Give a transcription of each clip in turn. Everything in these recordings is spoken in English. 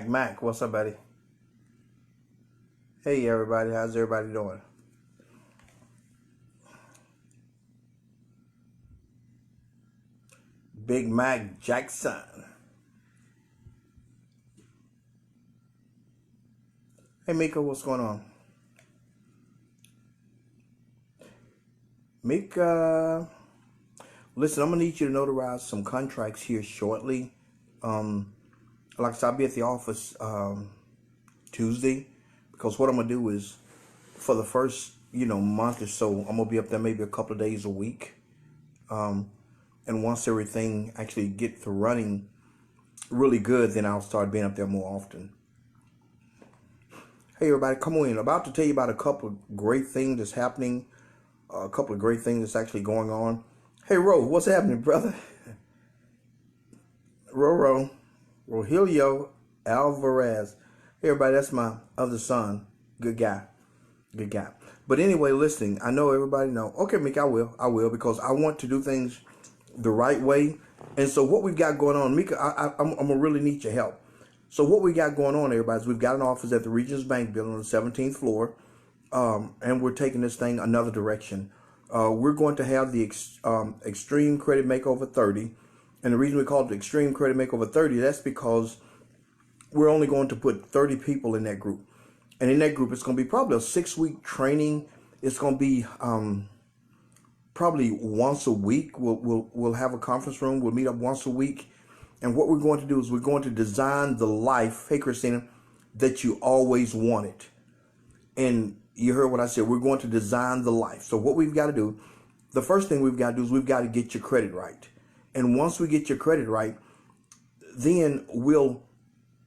Mac, what's up, buddy? Hey, everybody, how's everybody doing? Big Mac Jackson. Hey, Mika, what's going on? Mika, listen, I'm gonna need you to notarize some contracts here shortly. Like I said, I'll be at the office Tuesday, because what I'm gonna do is, for the first month or so, I'm gonna be up there maybe a couple of days a week, and once everything actually gets to running really good, then I'll start being up there more often. Hey everybody, come on in. About to tell you about a couple of great things that's happening, a couple of great things that's actually going on. Hey Ro, what's happening, brother? Rogelio Alvarez. Hey everybody, that's my other son. Good guy. But anyway, listening, I know everybody know. Okay, Mick, I will, because I want to do things the right way. And so what we've got going on, Mika, I'm gonna really need your help. So what we got going on, everybody, is we've got an office at the Regions Bank building on the 17th floor, and we're taking this thing another direction. We're going to have the Extreme Credit Makeover 30. And the reason we call it the Extreme Credit Makeover 30, that's because we're only going to put 30 people in that group. And in that group, it's going to be probably a 6-week training. It's going to be probably once a week. We'll have a conference room. We'll meet up once a week. And what we're going to do is we're going to design the life, hey Christina, that you always wanted. And you heard what I said. We're going to design the life. So what we've got to do, the first thing we've got to do is we've got to get your credit right. And once we get your credit right, then we'll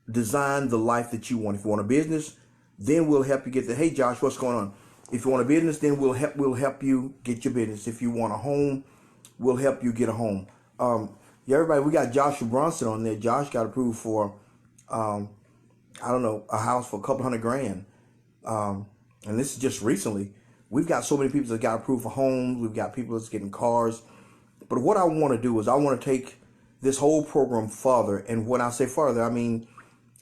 design the life that you want. If you want a business, then we'll help you get the, hey Josh, what's going on? If you want a business, then we'll help you get your business. If you want a home, we'll help you get a home. Yeah, everybody, we got Joshua Bronson on there. Josh got approved for, I don't know, a house for a couple $100,000. And this is just recently. We've got so many people that got approved for homes. We've got people that's getting cars. But what I want to do is I want to take this whole program further. And when I say further, I mean,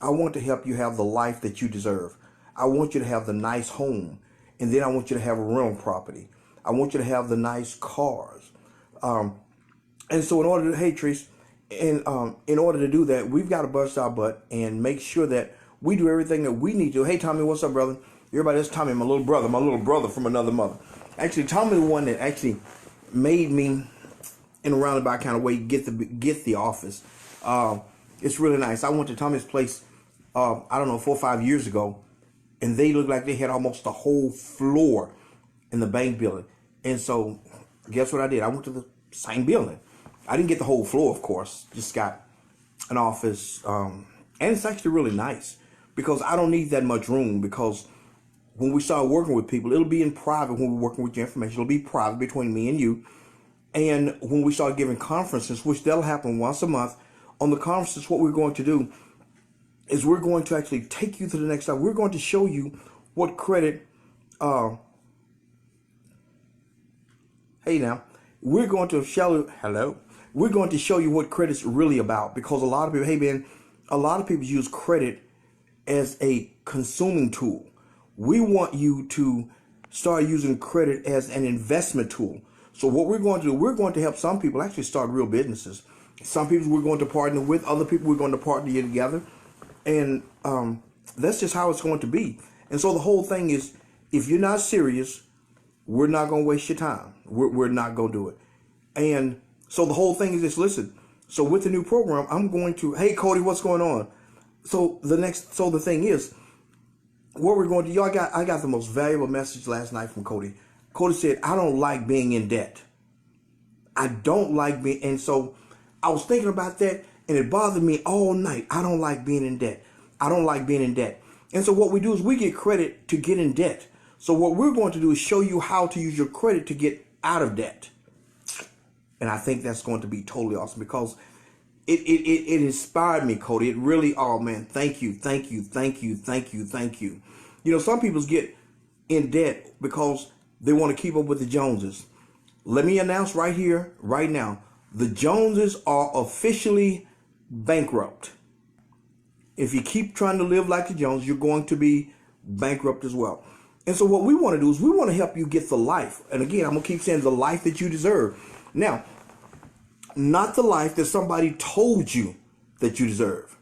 I want to help you have the life that you deserve. I want you to have the nice home. And then I want you to have a rental property. I want you to have the nice cars. And so in order to, hey Trace, in order to do that, we've got to bust our butt and make sure that we do everything that we need to. Hey Tommy, what's up, brother? Everybody, that's Tommy, my little brother from another mother. Actually, Tommy, the one that actually made me, in a roundabout kind of way, get the office. It's really nice. I went to Tommy's place, I don't know, 4 or 5 years ago, and they looked like they had almost the whole floor in the bank building. And so, guess what I did? I went to the same building. I didn't get the whole floor, of course. Just got an office, and it's actually really nice because I don't need that much room. Because when we start working with people, it'll be in private. When we're working with your information, it'll be private between me and you. And when we start giving conferences, which that'll happen once a month, on the conferences, what we're going to do is we're going to actually take you to the next level. We're going to show you what credit, hey now, we're going to show you, hello, we're going to show you what credit's really about. Because a lot of people, hey man, a lot of people use credit as a consuming tool. We want you to start using credit as an investment tool. So what we're going to do, we're going to help some people actually start real businesses. Some people we're going to partner with, other people we're going to partner together. And that's just how it's going to be. And so the whole thing is, if you're not serious, we're not going to waste your time. We're not going to do it. And so the whole thing is this, listen, so with the new program, I'm going to, hey Cody, what's going on? So the thing is, what we're going to do, I got the most valuable message last night from Cody. Cody said, I don't like being in debt. I don't like being, and so I was thinking about that, and it bothered me all night. I don't like being in debt. I don't like being in debt. And so what we do is we get credit to get in debt. So what we're going to do is show you how to use your credit to get out of debt. And I think that's going to be totally awesome because it inspired me, Cody. It really, oh man, thank you. You know, some people get in debt because they want to keep up with the Joneses. Let me announce right here, right now, the Joneses are officially bankrupt. If you keep trying to live like the Joneses, you're going to be bankrupt as well. And so what we want to do is we want to help you get the life. And again, I'm going to keep saying the life that you deserve. Now, not the life that somebody told you that you deserve.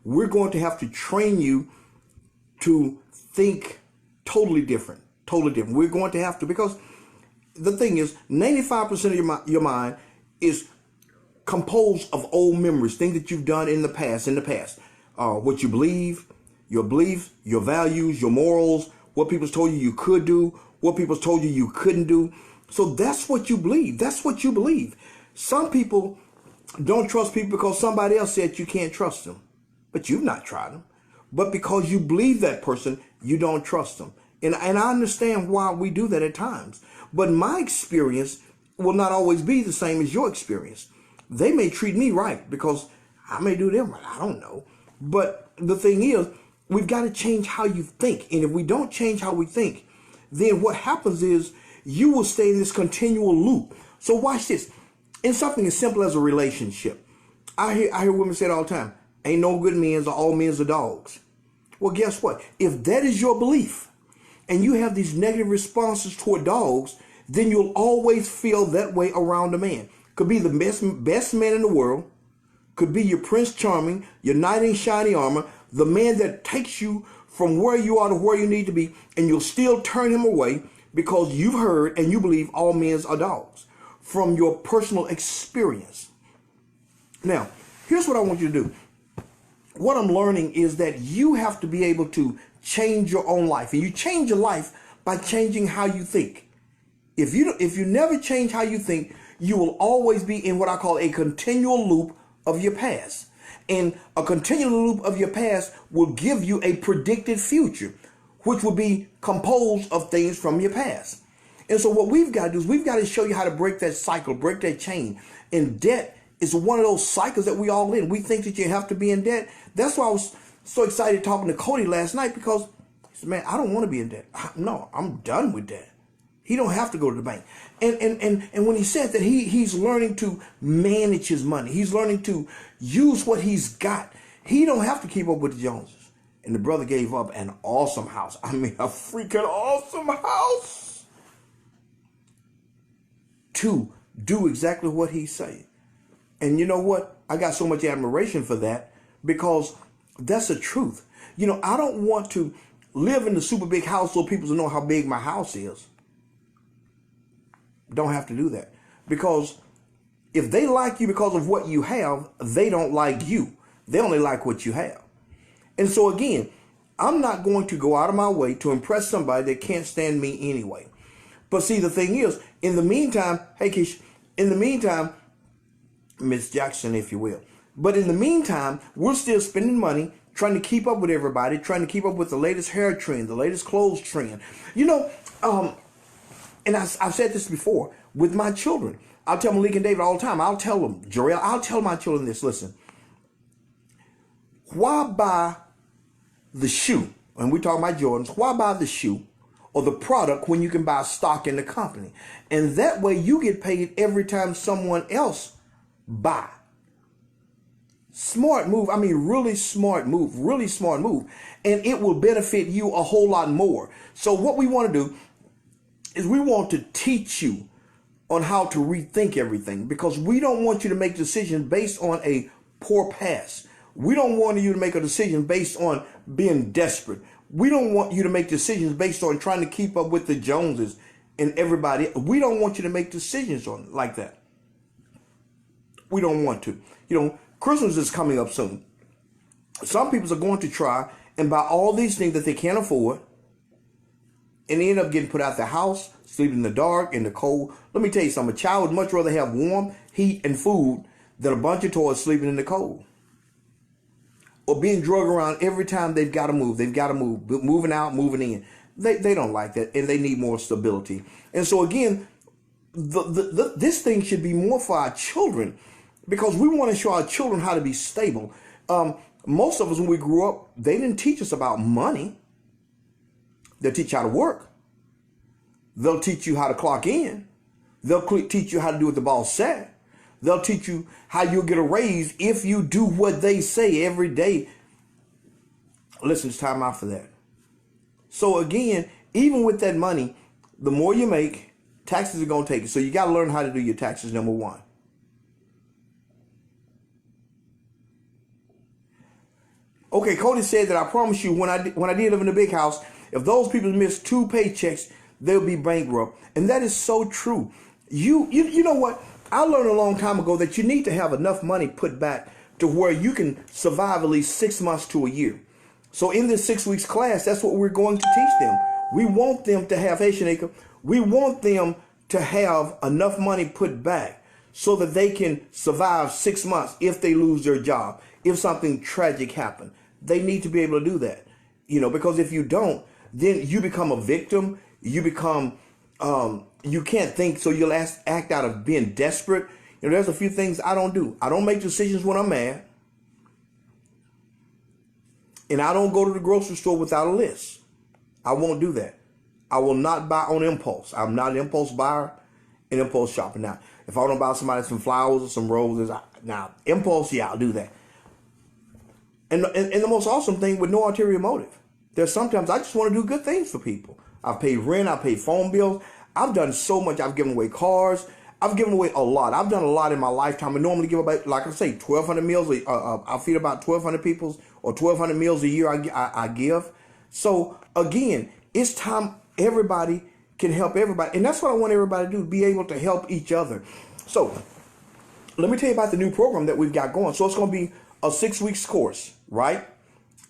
We're going to have to train you to think totally different. We're going to have to, because the thing is, 95% of your mind is composed of old memories, things that you've done in the past. What you believe, your beliefs, your values, your morals, what people told you could do, what people told you couldn't do. So that's what you believe. Some people don't trust people because somebody else said you can't trust them, but you've not tried them. But because you believe that person, you don't trust them. And I understand why we do that at times. But my experience will not always be the same as your experience. They may treat me right because I may do them right. I don't know. But the thing is, we've got to change how you think. And if we don't change how we think, then what happens is you will stay in this continual loop. So watch this. In something as simple as a relationship, I hear women say it all the time, ain't no good men, all men are dogs. Well, guess what? If that is your belief and you have these negative responses toward dogs, then you'll always feel that way around a man. Could be the best man in the world, could be your Prince Charming, your knight in shiny armor, the man that takes you from where you are to where you need to be, and you'll still turn him away because you've heard and you believe all men are dogs from your personal experience. Now, here's what I want you to do. What I'm learning is that you have to be able to change your own life, and you change your life by changing how you think. If you never change how you think, you will always be in what I call a continual loop of your past. And a continual loop of your past will give you a predicted future, which will be composed of things from your past. And so what we've got to do is we've got to show you how to break that cycle, break that chain. And debt is one of those cycles that we all in. We think that you have to be in debt. That's why I was so excited talking to Cody last night, because he said, man, I don't want to be in debt. No, I'm done with debt. He don't have to go to the bank. And when he said that, he's learning to manage his money. He's learning to use what he's got. He don't have to keep up with the Joneses. And the brother gave up an awesome house. I mean, a freaking awesome house to do exactly what he's saying. And you know what? I got so much admiration for that, because that's the truth. You know, I don't want to live in the super big house so people know how big my house is. Don't have to do that. Because if they like you because of what you have, they don't like you. They only like what you have. And so again, I'm not going to go out of my way to impress somebody that can't stand me anyway. But see, the thing is, in the meantime, hey Keisha, in the meantime, Miss Jackson, if you will. But in the meantime, we're still spending money trying to keep up with everybody, trying to keep up with the latest hair trend, the latest clothes trend. You know, and I've said this before with my children. I'll tell Malik and David all the time. I'll tell them, Jarrell, I'll tell my children this. Listen, why buy the shoe? And we talk about Jordans. Why buy the shoe or the product when you can buy stock in the company? And that way you get paid every time someone else buy. Smart move. I mean, really smart move. And it will benefit you a whole lot more. So what we want to do is we want to teach you on how to rethink everything, because we don't want you to make decisions based on a poor past. We don't want you to make a decision based on being desperate. We don't want you to make decisions based on trying to keep up with the Joneses and everybody. We don't want you to make decisions on like that. We don't want to. You know, Christmas is coming up soon. Some people are going to try and buy all these things that they can't afford, and they end up getting put out the house, sleeping in the dark, in the cold. Let me tell you something. A child would much rather have warm heat and food than a bunch of toys sleeping in the cold, or being drugged around every time they've got to move. Moving out, moving in. They don't like that, and they need more stability. And so again, this thing should be more for our children, because we want to show our children how to be stable. Most of us, when we grew up, they didn't teach us about money. They'll teach you how to work. They'll teach you how to clock in. They'll teach you how to do what the boss said. They'll teach you how you'll get a raise if you do what they say every day. Listen, it's time out for that. So again, even with that money, the more you make, taxes are going to take it. So you got to learn how to do your taxes, number one. Okay, Cody said that I promise you, when I did live in a big house, if those people missed 2 paychecks, they'll be bankrupt. And that is so true. You know what? I learned a long time ago that you need to have enough money put back to where you can survive at least 6 months to a year. So in this 6 weeks class, that's what we're going to teach them. We want them to have, hey Shanika, we want them to have enough money put back so that they can survive 6 months if they lose their job, if something tragic happened. They need to be able to do that, because if you don't, then you become a victim. You become, you can't think, so you'll act out of being desperate. There's a few things I don't do. I don't make decisions when I'm mad. And I don't go to the grocery store without a list. I won't do that. I will not buy on impulse. I'm not an impulse buyer and impulse shopper. Now, if I want to buy somebody some flowers or some roses, now impulse, yeah, I'll do that. And the most awesome thing, with no ulterior motive. There's sometimes I just want to do good things for people. I've paid rent. I've paid phone bills. I've done so much. I've given away cars. I've given away a lot. I've done a lot in my lifetime. I normally give about, like I say, 1,200 meals. I feed about 1,200 people, or 1,200 meals a year I give. So again, it's time everybody can help everybody. And that's what I want everybody to do, be able to help each other. So let me tell you about the new program that we've got going. So it's going to be a 6 weeks course, right?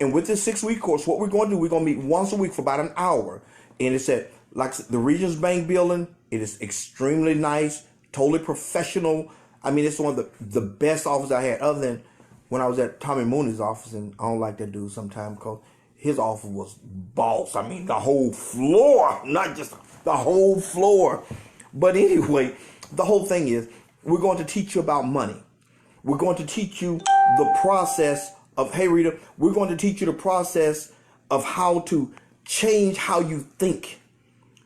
And with this 6 week course, what we're going to do, we're going to meet once a week for about an hour. And it's at the Regions Bank building. It is extremely nice, totally professional. I mean, it's one of the best offices I had, other than when I was at Tommy Mooney's office. And I don't like that dude sometimes because his office was boss. I mean, the whole floor, not just the whole floor. But anyway, the whole thing is, we're going to teach you about money. We're going to teach you the process of, hey Rita, we're going to teach you the process of how to change how you think.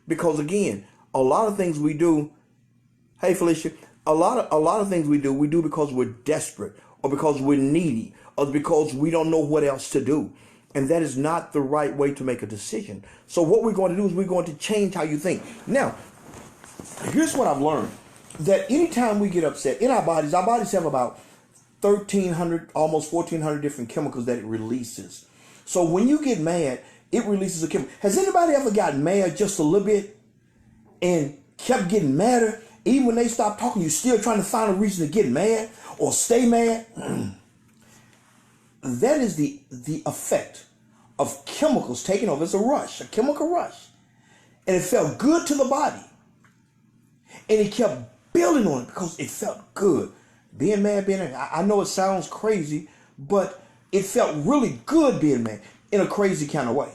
Because again, a lot of things we do, hey Felicia, a lot of things we do because we're desperate, or because we're needy, or because we don't know what else to do. And that is not the right way to make a decision. So what we're going to do is we're going to change how you think. Now, here's what I've learned. That anytime we get upset in our bodies have about 1,300, almost 1,400 different chemicals that it releases. So when you get mad, it releases a chemical. Has anybody ever gotten mad just a little bit and kept getting madder? Even when they stop talking, you're still trying to find a reason to get mad or stay mad? That is the effect of chemicals taking over. It's a rush, a chemical rush. And it felt good to the body. And it kept building on it because it felt good. Being mad, being angry. I know it sounds crazy, but it felt really good being mad in a crazy kind of way.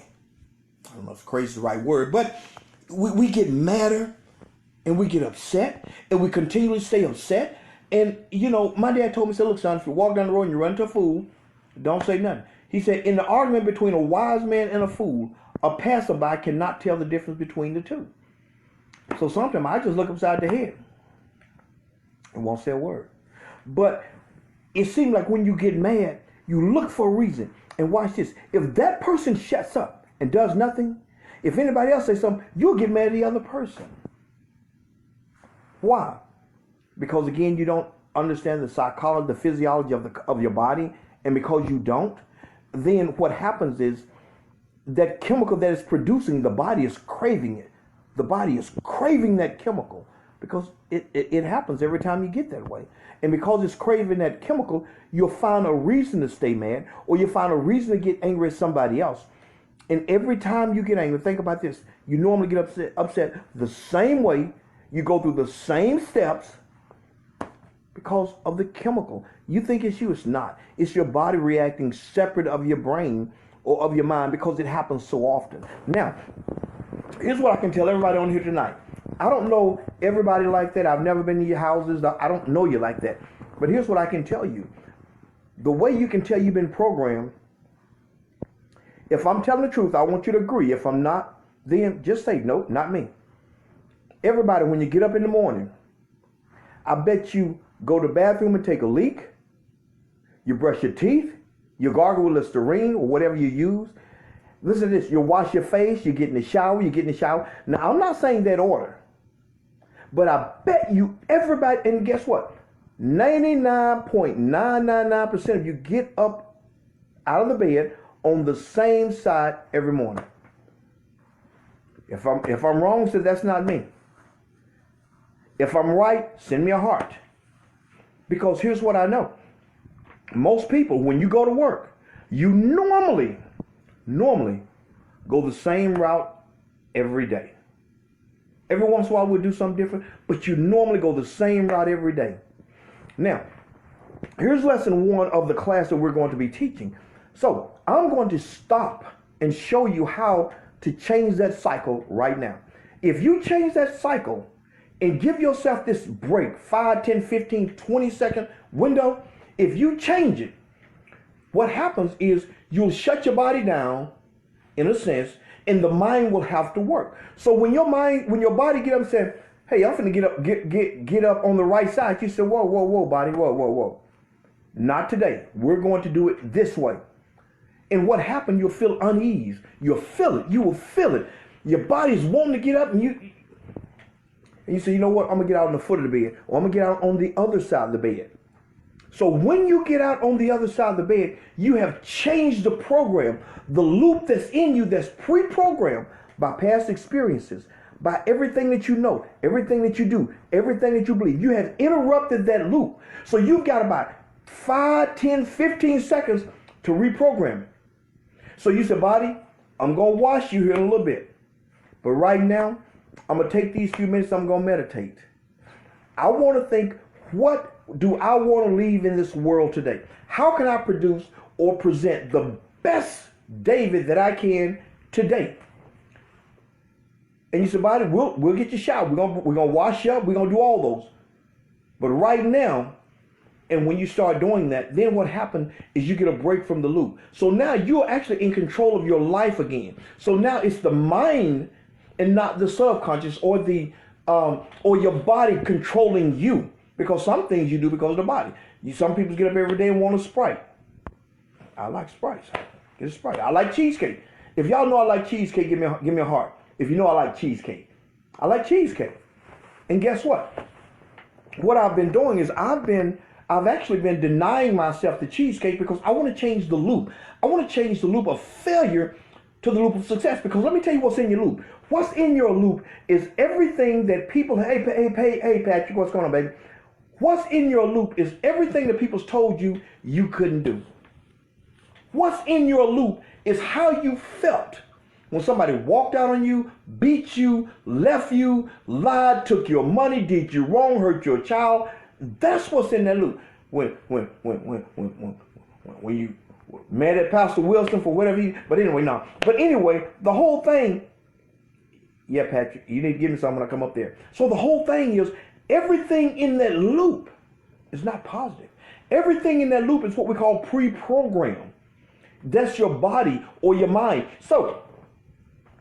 I don't know if crazy is the right word, but we get madder and we get upset and we continually stay upset. And, my dad told me, said, look, son, if you walk down the road and you run into a fool, don't say nothing. He said, in the argument between a wise man and a fool, a passerby cannot tell the difference between the two. So sometimes I just look upside the head and won't say a word. But it seems like when you get mad, you look for a reason. And watch this. If that person shuts up and does nothing, if anybody else says something, you'll get mad at the other person. Why? Because again, you don't understand the psychology, the physiology of your body. And because you don't, then what happens is that chemical that is producing, the body is craving it. The body is craving that chemical because it happens every time you get that way. And because it's craving that chemical, you'll find a reason to stay mad, or you'll find a reason to get angry at somebody else. And every time you get angry, think about this. You normally get upset the same way. You go through the same steps because of the chemical. You think it's you. It's not. It's your body reacting separate of your brain or of your mind because it happens so often. Now, Here's what I can tell everybody on here tonight. I don't know everybody like that. I've never been to your houses. I don't know you like that. But here's what I can tell you. The way you can tell you've been programmed, if I'm telling the truth, I want you to agree. If I'm not, then just say, nope, not me. Everybody, when you get up in the morning, I bet you go to the bathroom and take a leak. You brush your teeth. You gargle with Listerine or whatever you use. Listen to this. You wash your face. You get in the shower. Now, I'm not saying that order. But I bet you everybody, and guess what? 99.999% of you get up out of the bed on the same side every morning. If I'm wrong, say that's not me. If I'm right, send me a heart. Because here's what I know. Most people, when you go to work, you normally go the same route every day. Every once in a while we'll do something different, but you normally go the same route every day. Now, here's lesson 1 of the class that we're going to be teaching. So I'm going to stop and show you how to change that cycle right now. If you change that cycle and give yourself this break, 5, 10, 15, 20-second window, if you change it, what happens is you'll shut your body down, in a sense, and the mind will have to work. So when your body get up and say, hey, I'm finna get up on the right side, you say, whoa, body, whoa. Not today. We're going to do it this way. And what happened, you'll feel unease. You'll feel it. You will feel it. Your body's wanting to get up, and you say, you know what, I'm going to get out on the foot of the bed, or I'm going to get out on the other side of the bed. So when you get out on the other side of the bed, you have changed the program, the loop that's in you that's pre-programmed by past experiences, by everything that you know, everything that you do, everything that you believe. You have interrupted that loop. So you've got about 5, 10, 15 seconds to reprogram it. So you say, body, I'm going to wash you here in a little bit. But right now, I'm going to take these few minutes, I'm going to meditate. I want to think, what do I want to leave in this world today? How can I produce or present the best David that I can today? And you say, body, we'll get you showered. We're gonna wash you up. We're gonna do all those. But right now, and when you start doing that, then what happens is you get a break from the loop. So now you're actually in control of your life again. So now it's the mind and not the subconscious or your body controlling you. Because some things you do because of the body. Some people get up every day and want a Sprite. I like Sprites. Get a Sprite. I like cheesecake. If y'all know I like cheesecake, give me a heart. If you know I like cheesecake. I like cheesecake. And guess what? What I've been doing is I've actually been denying myself the cheesecake because I want to change the loop. I want to change the loop of failure to the loop of success. Because let me tell you what's in your loop. What's in your loop is everything that people, hey Patrick, what's going on, baby? What's in your loop is everything that people's told you couldn't do. What's in your loop is how you felt when somebody walked out on you, beat you, left you, lied, took your money, did you wrong, hurt your child. That's what's in that loop. When you mad at Pastor Wilson for whatever but anyway, no. But anyway, the whole thing, yeah, Patrick, you need to give me something when I come up there. So the whole thing is, everything in that loop is not positive. Everything in that loop is what we call pre-program. That's your body or your mind. So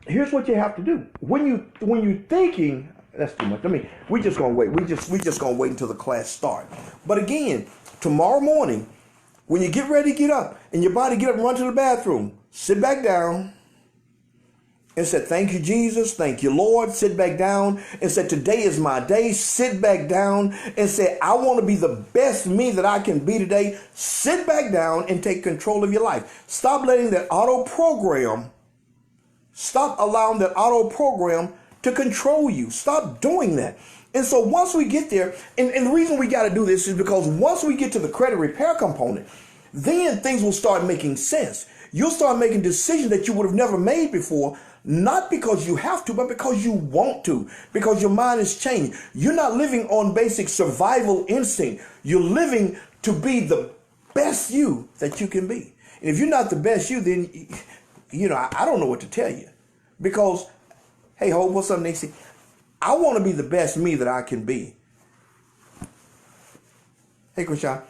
here's what you have to do. When you're thinking, that's too much. We're just gonna wait. We just gonna wait until the class starts. But again, tomorrow morning, when you get ready to get up and your body get up and run to the bathroom, sit back down and say, thank you, Jesus. Thank you, Lord. Sit back down and say, today is my day. Sit back down and say, I want to be the best me that I can be today. Sit back down and take control of your life. Stop letting that stop allowing that auto program to control you. Stop doing that. And so once we get there, and the reason we got to do this is because once we get to the credit repair component, then things will start making sense. You'll start making decisions that you would have never made before. Not because you have to, but because you want to, because your mind has changed. You're not living on basic survival instinct. You're living to be the best you that you can be. And if you're not the best you, then, I don't know what to tell you. Because, Hey, Hope, what's up, Nixie? I want to be the best me that I can be. Hey, Krishan.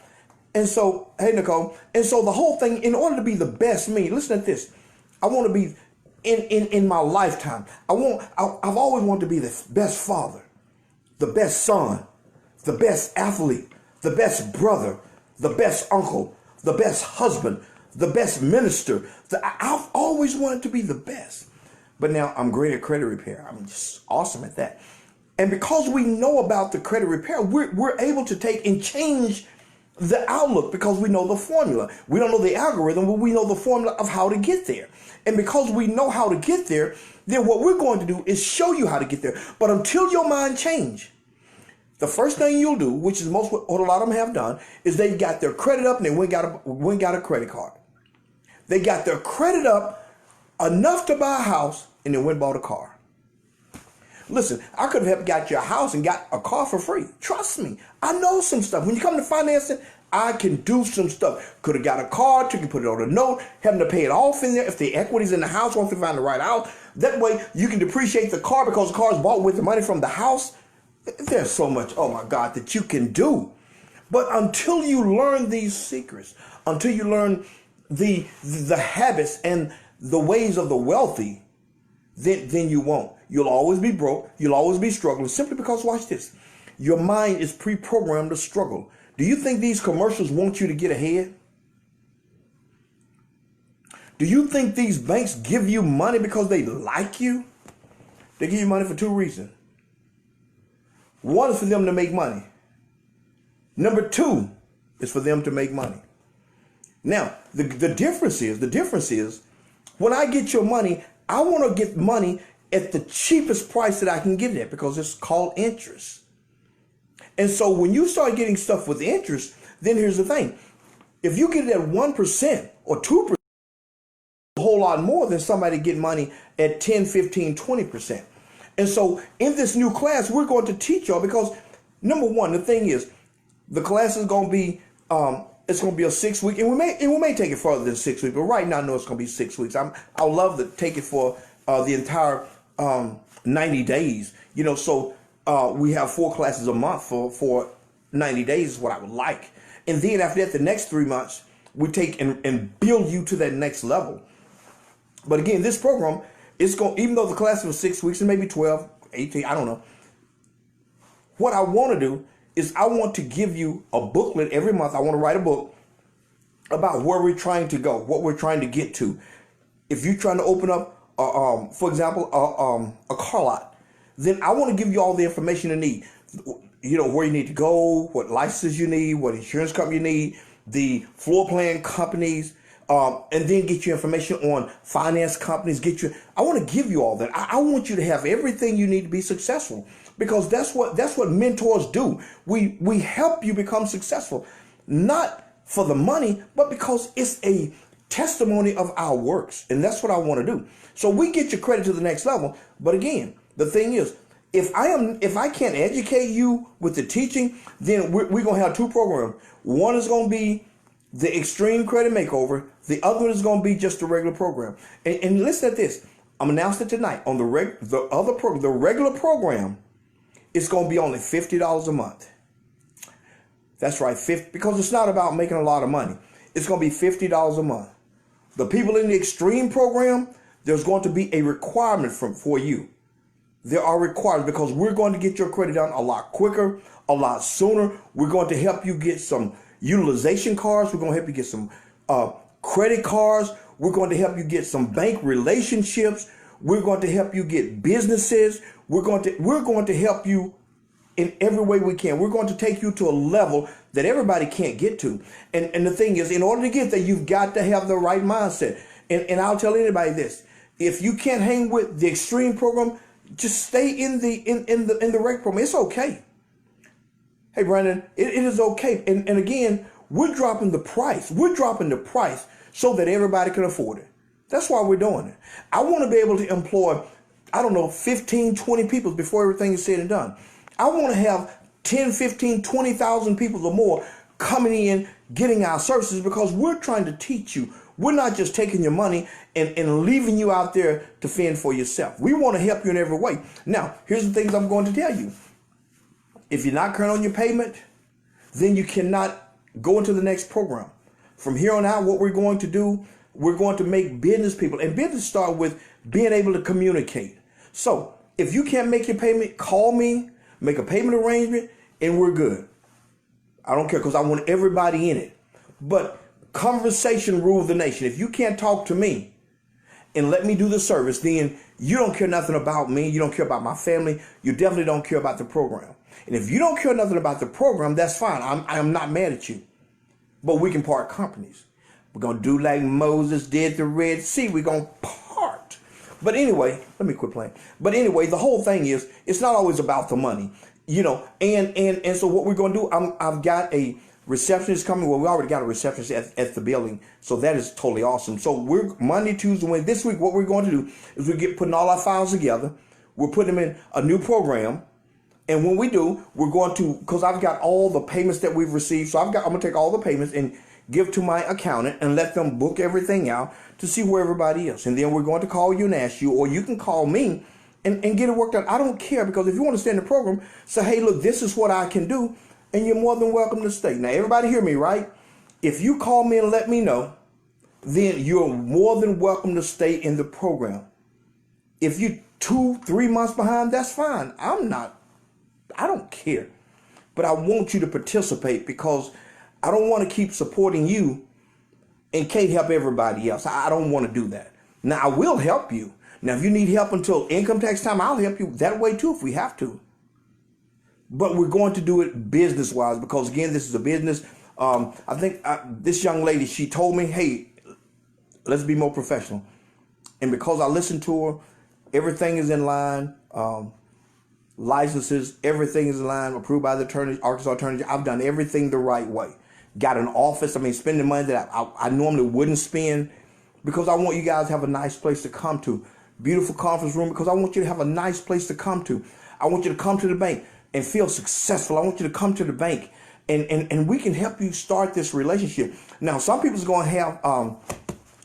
And so, hey, Nicole. And so the whole thing, in order to be the best me, listen to this. I want to be in my lifetime. I've always wanted to be the best father, the best son, the best athlete, the best brother, the best uncle, the best husband, the best minister. I've always wanted to be the best. But now I'm great at credit repair. I'm just awesome at that. And because we know about the credit repair, we're able to take and change the outlook because we know the formula. We don't know the algorithm, but we know the formula of how to get there. And because we know how to get there, then what we're going to do is show you how to get there. But until your mind change, the first thing you'll do, which is what a lot of them have done, is they've got their credit up and they went and got a credit card. They got their credit up enough to buy a house and then went and bought a car. Listen, I could have got you a house and got a car for free. Trust me, I know some stuff. When you come to financing, I can do some stuff. Could have got a car, you can put it on a note, having to pay it off in there. If the equity's in the house, once you find the right house, that way you can depreciate the car because the car is bought with the money from the house. There's so much, oh my God, that you can do. But until you learn these secrets, until you learn the habits and the ways of the wealthy, then you won't. You'll always be broke. You'll always be struggling simply because, watch this, your mind is pre-programmed to struggle. Do you think these commercials want you to get ahead? Do you think these banks give you money because they like you? They give you money for two reasons. One is for them to make money. Number two is for them to make money. Now, the difference is when I get your money, I want to get money at the cheapest price that I can get it at because it's called interest. And so when you start getting stuff with interest, then here's the thing. If you get it at 1% or 2%, a whole lot more than somebody get money at 10, 15, 20%. And so in this new class, we're going to teach y'all because number one, the thing is, the class is going to be, it's going to be a 6 week, and we may take it further than 6 weeks, but right now I know it's going to be 6 weeks. I would love to take it for the entire 90 days, so we have 4 classes a month for 90 days is what I would like. And then after that, the next 3 months, we take and build you to that next level. But again, this program, it's going, even though the class was 6 weeks and maybe 12, 18, I don't know. What I want to do is I want to give you a booklet every month. I want to write a book about where we're trying to go, what we're trying to get to. If you're trying to open up, for example, a car lot, then I want to give you all the information you need. Where you need to go, what licenses you need, what insurance company you need, the floor plan companies, and then get you information on finance companies. I want to give you all that. I want you to have everything you need to be successful because that's what mentors do. We help you become successful, not for the money, but because it's a testimony of our works. And that's what I want to do. So we get your credit to the next level. But again, the thing is, if I can't educate you with the teaching, then we're going to have 2 programs. One is going to be the Extreme Credit Makeover. The other one is going to be just the regular program. And listen at this. I'm announcing it tonight on the regular program. It's going to be only $50 a month. That's right, because it's not about making a lot of money. It's going to be $50 a month. The people in the Extreme program, there's going to be a requirement for you. There are requirements because we're going to get your credit done a lot quicker, a lot sooner. We're going to help you get some utilization cards. We're going to help you get some credit cards. We're going to help you get some bank relationships. We're going to help you get businesses. We're going to help you in every way we can. We're going to take you to a level that everybody can't get to. And the thing is, in order to get there, you've got to have the right mindset. And I'll tell anybody this. If you can't hang with the Extreme program, just stay in the rec program. It's okay. Hey, Brandon, it is okay. And again, we're dropping the price. We're dropping the price so that everybody can afford it. That's why we're doing it. I want to be able to employ, 15, 20 people before everything is said and done. I want to have 10, 15, 20,000 people or more coming in, getting our services because we're trying to teach you We're not just taking your money and leaving you out there to fend for yourself. We want to help you in every way. Now, here's the things I'm going to tell you. If you're not current on your payment, then you cannot go into the next program. From here on out, what we're going to do, we're going to make business people, and business start with being able to communicate. So if you can't make your payment, call me, make a payment arrangement, and we're good. I don't care, because I want everybody in it. But conversation rules the nation. If you can't talk to me and let me do the service, then you don't care nothing about me. You don't care about my family. You definitely don't care about the program. And if you don't care nothing about the program, that's fine. I'm not mad at you. But we can part companies. We're going to do like Moses did the Red Sea. We're going to part. But anyway, let me quit playing. But anyway, the whole thing is, it's not always about the money. You know, and so what we're going to do, I've got a receptionist coming. Well, we already got a receptionist at the building. So that is totally awesome. So we're Monday, Tuesday, Wednesday. This week, what we're going to do is putting all our files together. We're putting them in a new program. And when we do, we're going to, because I've got all the payments that we've received. So I'm going to take all the payments and give to my accountant and let them book everything out to see where everybody is. And then we're going to call you and ask you, or you can call me and get it worked out. I don't care, because if you want to stay in the program, say, hey, look, this is what I can do. And you're more than welcome to stay. Now, everybody hear me, right? If you call me and let me know, then you're more than welcome to stay in the program. If you're 2-3 months behind, that's fine. I don't care. But I want you to participate, because I don't want to keep supporting you and can't help everybody else. I don't want to do that. Now, I will help you. Now, if you need help until income tax time, I'll help you that way too if we have to. But we're going to do it business-wise, because, again, this is a business. I think this young lady, she told me, hey, let's be more professional. And because I listened to her, everything is in line. Licenses, everything is in line, approved by the attorney, Arkansas attorney. I've done everything the right way. Got an office. Spending money that I normally wouldn't spend, because I want you guys to have a nice place to come to. Beautiful conference room, because I want you to have a nice place to come to. I want you to come to the bank and feel successful. I want you to come to the bank and we can help you start this relationship. Now, some people's going to have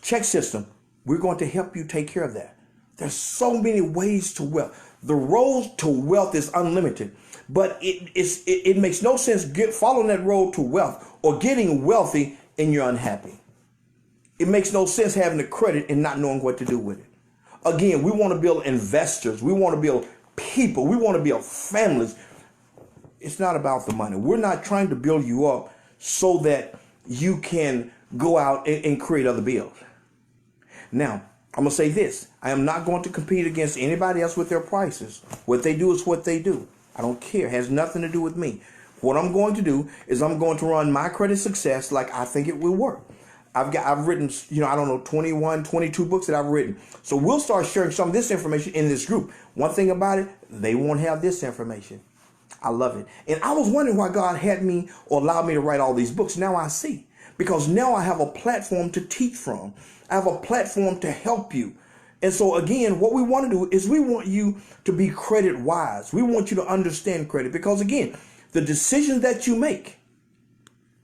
check system. We're going to help you take care of that. There's so many ways to wealth. The road to wealth is unlimited, but it makes no sense following that road to wealth or getting wealthy and you're unhappy. It makes no sense having the credit and not knowing what to do with it. Again, we want to build investors. We want to build people. We want to build families. It's not about the money. We're not trying to build you up so that you can go out and create other bills. Now, I'm going to say this. I am not going to compete against anybody else with their prices. What they do is what they do. I don't care. It has nothing to do with me. What I'm going to do is I'm going to run my credit success like I think it will work. I've written, 21, 22 books that I've written. So we'll start sharing some of this information in this group. One thing about it, they won't have this information. I love it. And I was wondering why God had me or allowed me to write all these books. Now I see. Because now I have a platform to teach from. I have a platform to help you. And so again, what we want to do is we want you to be credit wise. We want you to understand credit, because again, the decisions that you make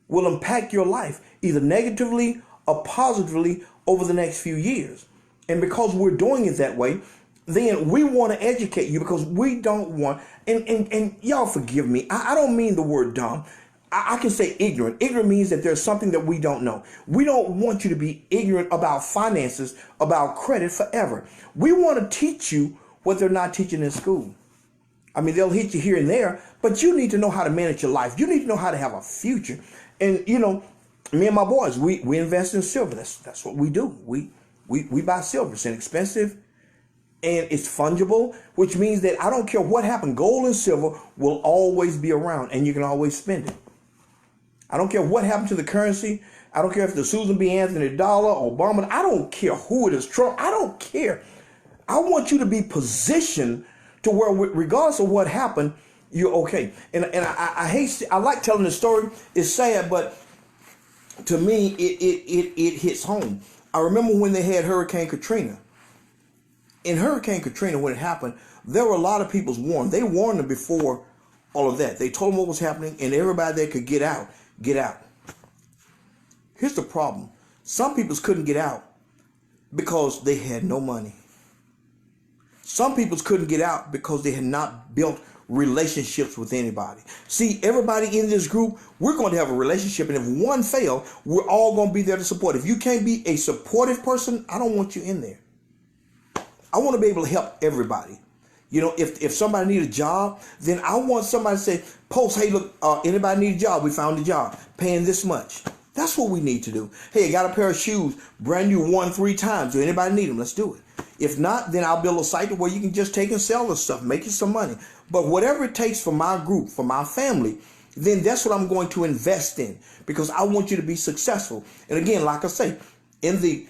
will impact your life either negatively or positively over the next few years. And because we're doing it that way, then we want to educate you, because we don't want, and y'all forgive me, I don't mean the word dumb. I can say ignorant. Ignorant means that there's something that we don't know. We don't want you to be ignorant about finances, about credit forever. We want to teach you what they're not teaching in school. They'll hit you here and there, but you need to know how to manage your life. You need to know how to have a future. And, me and my boys, we invest in silver. That's what we do. We buy silver. It's inexpensive and it's fungible, which means that I don't care what happened. Gold and silver will always be around and you can always spend it. I don't care what happened to the currency. I don't care if the Susan B. Anthony dollar, Obama. I don't care who it is, Trump. I don't care. I want you to be positioned to where, regardless of what happened, you're okay. And I like telling this story. It's sad, but to me, it hits home. I remember when they had Hurricane Katrina. In Hurricane Katrina, when it happened, there were a lot of people warned. They warned them before all of that. They told them what was happening, and everybody that could get out. Here's the problem. Some people couldn't get out because they had no money. Some people couldn't get out because they had not built relationships with anybody. See, everybody in this group, we're going to have a relationship, and if one fail, we're all going to be there to support. If you can't be a supportive person, I don't want you in there. I want to be able to help everybody. You know, if somebody need a job, then I want somebody to say, post, hey, look, anybody need a job? We found a job, paying this much. That's what we need to do. Hey, I got a pair of shoes, brand new, worn 3 times. Do anybody need them? Let's do it. If not, then I'll build a site where you can just take and sell the stuff, make you some money. But whatever it takes for my group, for my family, then that's what I'm going to invest in, because I want you to be successful. And again, like I say, in the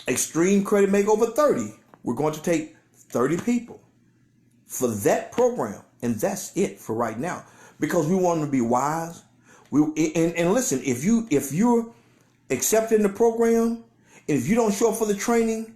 Extreme Credit Makeover 30, we're going to take 30 people for that program. And that's it for right now, because we want them to be wise. And listen, if you're accepted in the program, and if you don't show up for the training,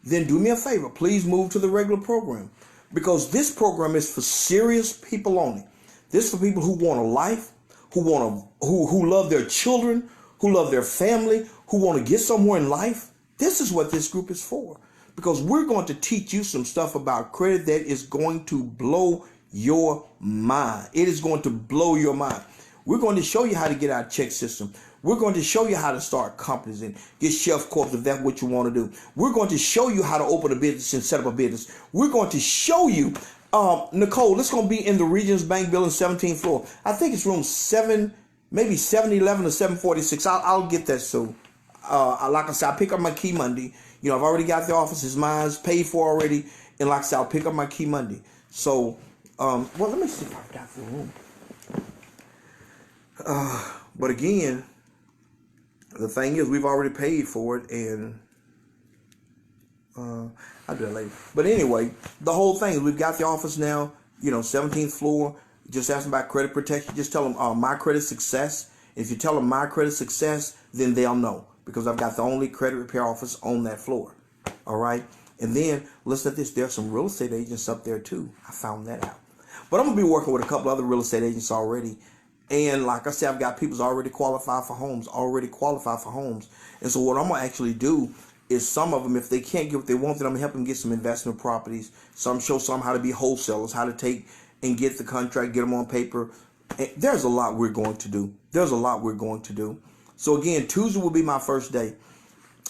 then do me a favor. Please move to the regular program, because this program is for serious people only. This is for people who want a life, who love their children, who love their family, who want to get somewhere in life. This is what this group is for, because we're going to teach you some stuff about credit that is going to blow your mind. It is going to blow your mind. We're going to show you how to get our check system. We're going to show you how to start companies and get chef corps if that's what you want to do. We're going to show you how to open a business and set up a business. We're going to show you, Nicole, this is going to be in the Regions Bank Building, 17th floor. I think it's room 7, maybe 711 or 746. I'll get that soon. Like I said, I pick up my key Monday. You know, I've already got the office. It's mine. It's paid for already. And like I said, I'll pick up my key Monday. So, well, let me see if I've got the room. But again, the thing is, we've already paid for it, and I'll do that later. But anyway, the whole thing is, we've got the office now, you know, 17th floor. Just ask them about credit protection. Just tell them my credit success. If you tell them my credit success, then they'll know, because I've got the only credit repair office on that floor. All right. And then listen to this. There's some real estate agents up there too. I found that out. But I'm going to be working with a couple other real estate agents already. And like I said, I've got people already qualified for homes, And so what I'm going to actually do is, some of them, if they can't get what they want, then I'm going to help them get some investment properties. Show some how to be wholesalers, how to take and get the contract, get them on paper. And there's a lot we're going to do. So again, Tuesday will be my first day.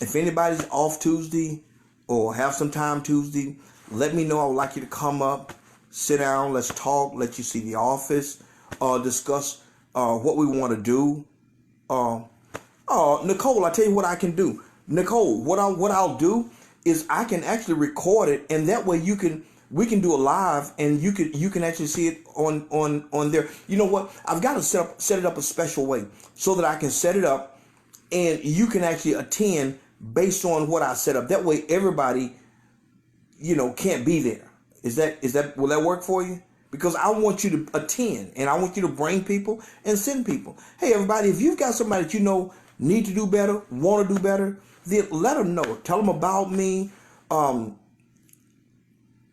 If anybody's off Tuesday or have some time Tuesday, let me know. I would like you to come up, sit down, let's talk, let you see the office, discuss what we want to do. Nicole, I tell you what I can do. Nicole, what I'll do is I can actually record it, and that way we can do it live, and you can actually see it on there. You know what? I've got to set it up a special way so that I can set it up, and you can actually attend based on what I set up. That way, everybody, you know, can't be there. Will that work for you? Because I want you to attend, and I want you to bring people and send people. Hey, everybody, if you've got somebody that you know need to do better, want to do better, then let them know. Tell them about me. And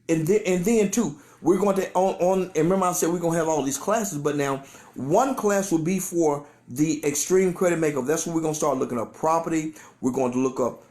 then too, we're going to and remember I said we're going to have all these classes, but now one class will be for the Extreme Credit Makeover. That's where we're going to start looking up property. We're going to look up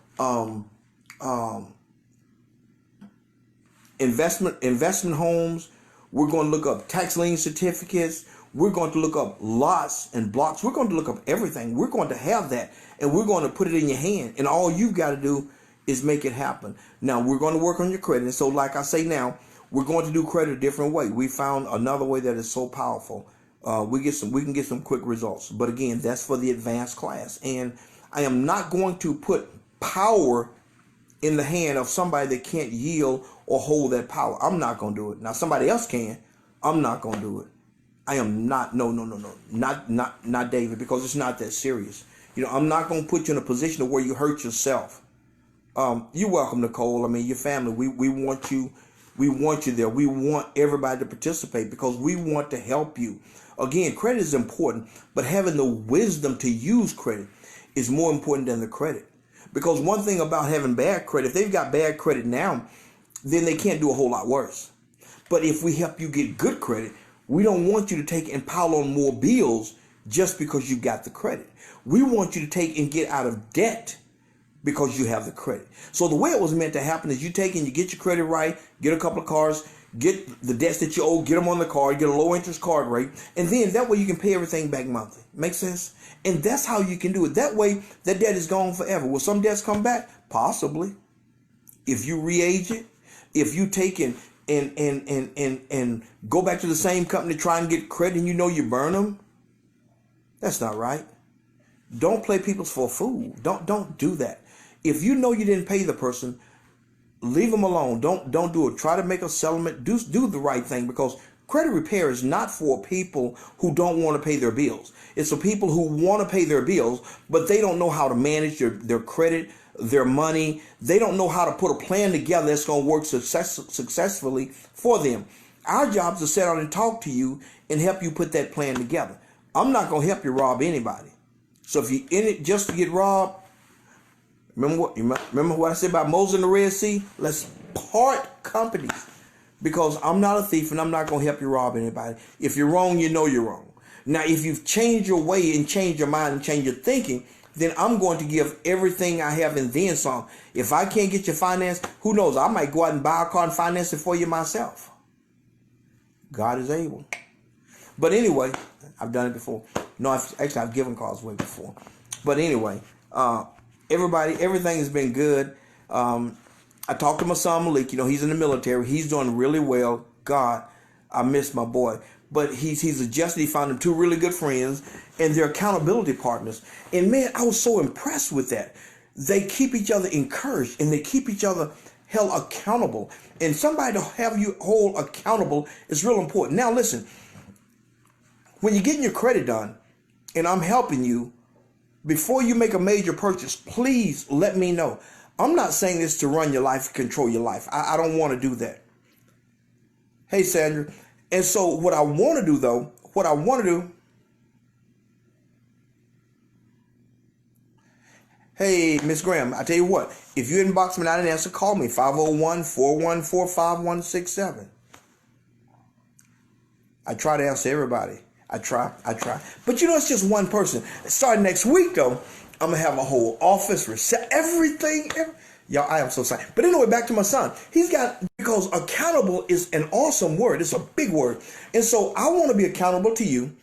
investment homes. We're going to look up tax lien certificates. We're going to look up lots and blocks. We're going to look up everything. We're going to have that, and we're going to put it in your hand. And all you've got to do is make it happen. Now, we're going to work on your credit. And so, like I say now, we're going to do credit a different way. We found another way that is so powerful. We can get some quick results. But again, that's for the advanced class. And I am not going to put power in the hand of somebody that can't yield or hold that power. I'm not going to do it. Now, somebody else can. I'm not going to do it. I am not. No. Not David, because it's not that serious. You know, I'm not going to put you in a position where you hurt yourself. You're welcome, Nicole. I mean, your family. We want you. We want you there. We want everybody to participate because we want to help you. Again, credit is important, but having the wisdom to use credit is more important than the credit. Because one thing about having bad credit, if they've got bad credit now, then they can't do a whole lot worse. But if we help you get good credit, we don't want you to take and pile on more bills just because you got the credit. We want you to take and get out of debt because you have the credit. So the way it was meant to happen is you take and you get your credit right, get a couple of cars, get the debts that you owe, get them on the card, get a low interest card rate, and then that way you can pay everything back monthly. Make sense? And that's how you can do it. That way that debt is gone forever. Will some debts come back? Possibly. If you re-age it, if you take and go back to the same company to try and get credit and you know you burn them, that's not right. Don't play people for a fool. Don't do that. If you know you didn't pay the person, leave them alone. Don't do it. Try to make a settlement. Do the right thing, because credit repair is not for people who don't want to pay their bills. It's for people who want to pay their bills, but they don't know how to manage their credit, their money. They don't know how to put a plan together that's going to work successfully for them. Our job is to sit down and talk to you and help you put that plan together. I'm not going to help you rob anybody. So if you're in it just to get robbed, remember what I said about Moses and the Red Sea? Let's part companies, because I'm not a thief and I'm not going to help you rob anybody. If you're wrong, you know you're wrong. Now, if you've changed your way and changed your mind and changed your thinking, then I'm going to give everything I have and then some. If I can't get your finance, who knows? I might go out and buy a car and finance it for you myself. God is able. But anyway, I've done it before. No, I've given cars away before. But anyway, everything has been good. I talked to my son Malik. He's in the military. He's doing really well. God, I miss my boy. But he's adjusted. He found him two really good friends, and they're accountability partners. And man, I was so impressed with that. They keep each other encouraged, and they keep each other held accountable. And somebody to have you hold accountable is real important. Now listen, when you're getting your credit done, and I'm helping you, before you make a major purchase, please let me know. I'm not saying this to run your life, control your life. I don't want to do that. Hey, Sandra. And so what I want to do, hey, Miss Graham, I tell you what, if you inbox me and I didn't answer, call me, 501-414-5167. I try to answer everybody. I try. But it's just one person. Starting next week, though, I'm going to have a whole office, everything. Y'all, I am so sorry. But anyway, back to my son. Because accountable is an awesome word. It's a big word. And so I want to be accountable to you.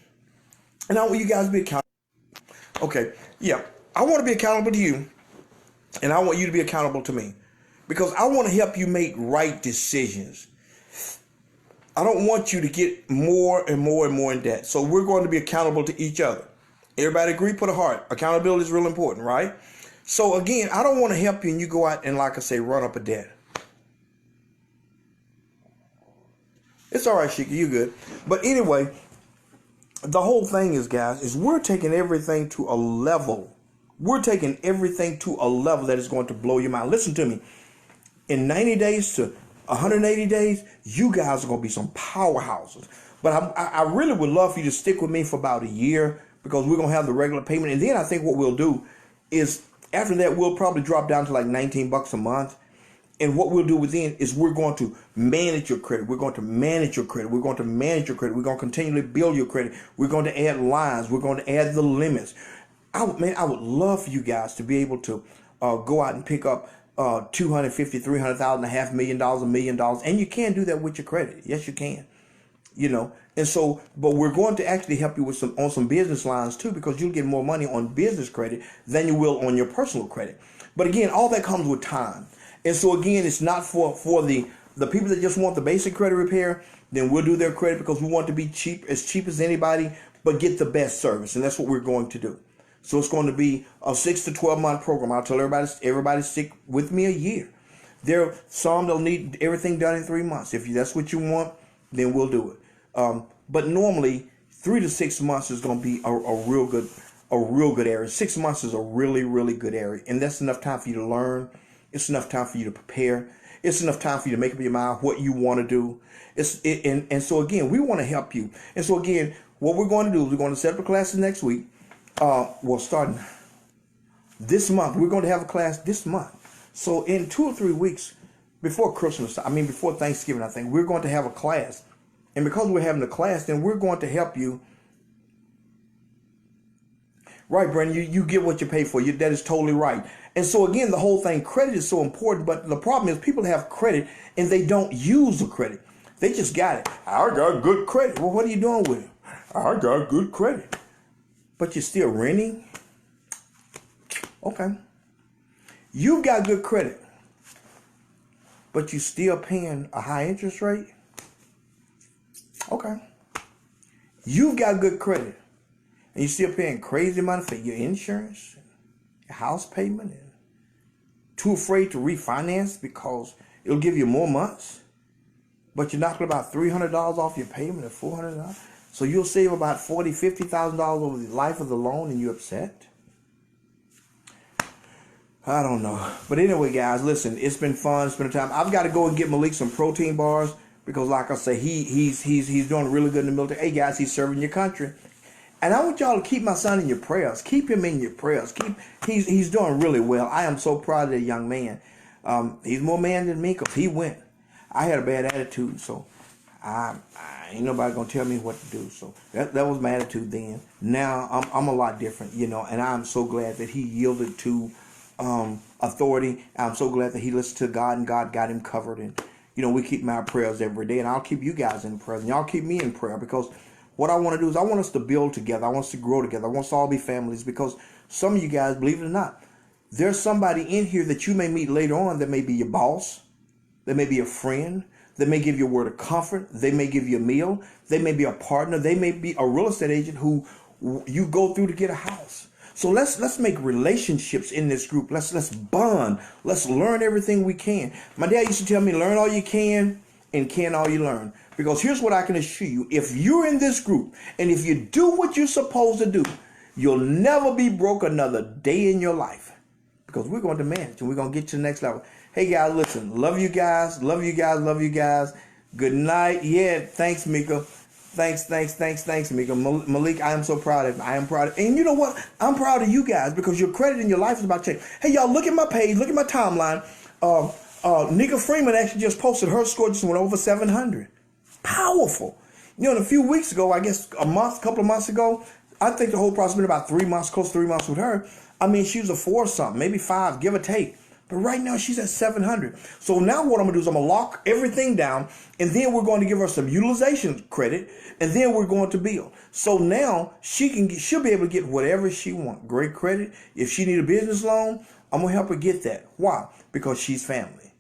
And I want you guys to be accountable. Okay, yeah. I want to be accountable to you. And I want you to be accountable to me. Because I want to help you make right decisions. I don't want you to get more and more and more in debt. So we're going to be accountable to each other. Everybody agree? Put a heart. Accountability is real important, right? So again, I don't want to help you and you go out and, like I say, run up a debt. It's all right, Shika, you good. But anyway, the whole thing is, guys, is we're taking everything to a level. We're taking everything to a level that is going to blow your mind. Listen to me. In 90 days to 180 days, you guys are going to be some powerhouses. But I really would love for you to stick with me for about a year, because we're going to have the regular payment. And then I think what we'll do is, after that, we'll probably drop down to like $19 a month. And what we'll do within is we're going to manage your credit. We're going to manage your credit. We're going to manage your credit. We're going to continually build your credit. We're going to add lines. We're going to add the limits. I would love for you guys to be able to go out and pick up $250,000, $300,000, $500,000, $1 million. And you can do that with your credit. Yes, you can. And so, but we're going to actually help you with some business lines too, because you'll get more money on business credit than you will on your personal credit. But again, all that comes with time. And so again, it's not for the people that just want the basic credit repair. Then we'll do their credit because we want to be cheap as anybody, but get the best service. And that's what we're going to do. So it's going to be a 6 to 12 month program. I'll tell everybody stick with me a year. There are some that'll need everything done in 3 months. If that's what you want, then we'll do it. But normally 3 to 6 months is going to be a real good area. 6 months is a really, really good area. And that's enough time for you to learn. It's enough time for you to prepare. It's enough time for you to make up your mind what you want to do. And so again, we want to help you. And so again, what we're going to do is we're going to set up a classes next week. Starting this month, we're going to have a class this month. So in 2 or 3 weeks before before Thanksgiving, I think we're going to have a class. And because we're having a class, then we're going to help you Right, Brandon, you get what you pay for. That is totally right. And so again, the whole thing, credit is so important, but the problem is people have credit and they don't use the credit. They just got it. I got good credit. Well, what are you doing with it? I got good credit. But you're still renting? Okay. You've got good credit, but you still paying a high interest rate? Okay. You've got good credit, and you're still paying crazy money for your insurance, your house payment, and too afraid to refinance because it'll give you more months, but you're knocking about $300 off your payment or $400. So you'll save about $40,000, $50,000 over the life of the loan, and you're upset? I don't know. But anyway, guys, listen, it's been fun. Spending time. I've got to go and get Malik some protein bars because, like I say, he's doing really good in the military. Hey, guys, he's serving your country. And I want y'all to keep my son in your prayers. Keep him in your prayers. He's doing really well. I am so proud of that young man. He's more man than me because he went. I had a bad attitude, so I ain't nobody gonna tell me what to do. So that was my attitude then. Now I'm a lot different, you know, and I'm so glad that he yielded to authority. I'm so glad that he listened to God and God got him covered. And you know, we keep my prayers every day, and I'll keep you guys in prayer, and y'all keep me in prayer, because what I want to do is I want us to build together. I want us to grow together. I want us to all be families, because some of you guys, believe it or not, there's somebody in here that you may meet later on that may be your boss, that may be a friend, that may give you a word of comfort, they may give you a meal, they may be a partner, they may be a real estate agent who you go through to get a house. So let's make relationships in this group. Let's bond. Let's learn everything we can. My dad used to tell me, learn all you can and can all you learn. Because here's what I can assure you. If you're in this group and if you do what you're supposed to do, you'll never be broke another day in your life. Because we're going to manage and we're going to get to the next level. Hey, guys, listen. Love you guys. Love you guys. Love you guys. Good night. Yeah, thanks, Mika. Thanks, Mika. Malik, I am so proud of him. I am proud of him. And you know what? I'm proud of you guys because your credit in your life is about to change. Hey, y'all, look at my page. Look at my timeline. Nika Freeman actually just posted her score just went over 700. Powerful. You know, a few weeks ago, I guess couple of months ago, I think the whole process been about 3 months, close to 3 months with her. I mean, she was a 4 something, maybe 5, give or take. But right now she's at 700. So now what I'm gonna do is I'm gonna lock everything down, and then we're going to give her some utilization credit, and then we're going to build. So now she'll be able to get whatever she wants. Great credit. If she need a business loan, I'm gonna help her get that. Why? Because she's family,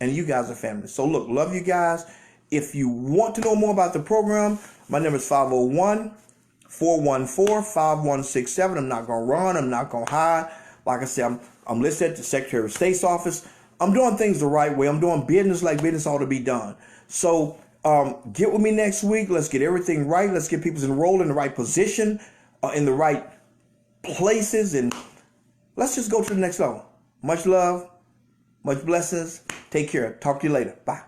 and you guys are family. So look, love you guys. If you want to know more about the program, my number is 501-414-5167. I'm not gonna run. I'm not gonna hide. Like I said, I'm listed at the Secretary of State's office. I'm doing things the right way. I'm doing business like business ought to be done. So get with me next week. Let's get everything right. Let's get people enrolled in the right position, in the right places, and let's just go to the next level. Much love, much blessings. Take care. Talk to you later. Bye.